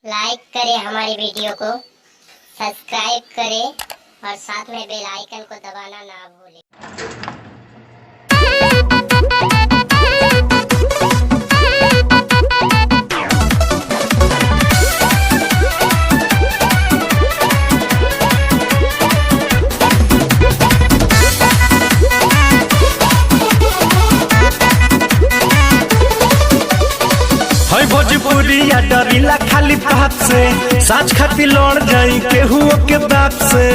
लाइक करें हमारी वीडियो को, सब्सक्राइब करें और साथ में बेल आइकन को दबाना ना भूलें। भोजपुरिया डरीला खाली बात से, साच खाती लड़ जाई केहू के बाप से।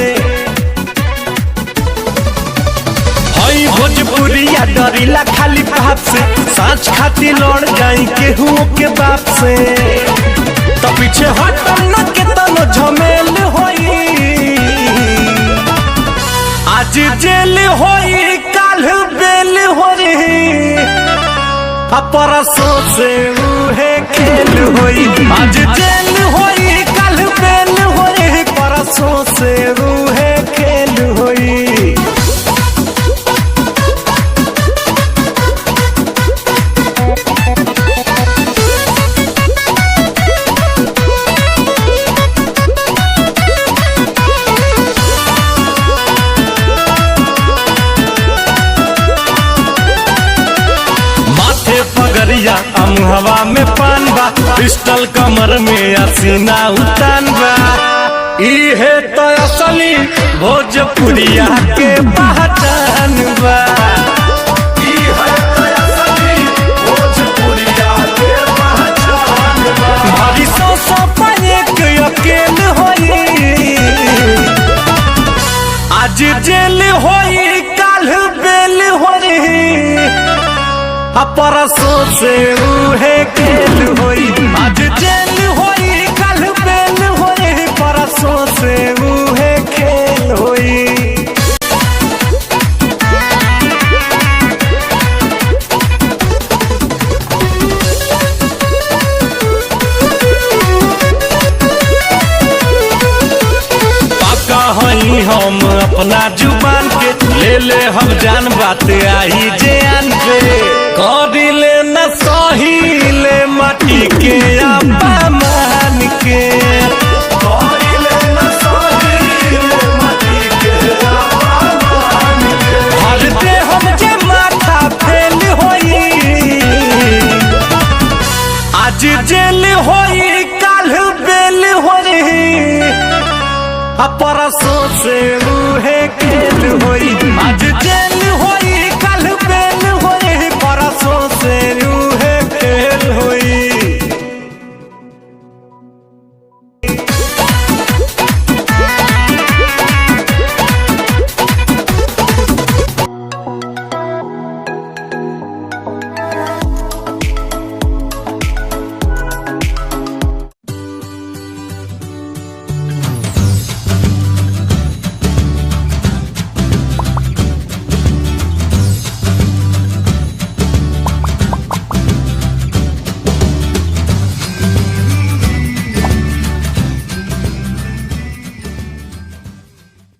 हई भोजपुरिया डरीला खाली बात से, साच खाती लड़ जाई केहू के बाप से। तो पीछे हटम न के तनो झमेल होई, आज जेल होई काल बेल होई। परसों से उहे खेल होई, आज जेल होई कल बेल होई। परसों से उहे खेल होई। पगरिया अमुहवा में पान बा, पिस्टल कमर में असीना उतान बा। इहे तो असली भोजपुरिया के पहचान बा। इहे तो असली भोजपुरिया के पहचान बा। भारी सौ पाए के अकेल होई, आज जेल होई काल बेल होई। परसों से उहे खेल होई, आज जेल होई कल बेल होई। परसों से उहे खेल होई। पाका हई हम अपना जुबान के, ले हम जान बात आई जान पे। करिले न सहीले माटी के अपमान के, करिले न सहीले माटी के अपमान के। भरते हम जे माथा फेल होई, आज जेल होई काल बेल होई। परसों से उहे खेल होई,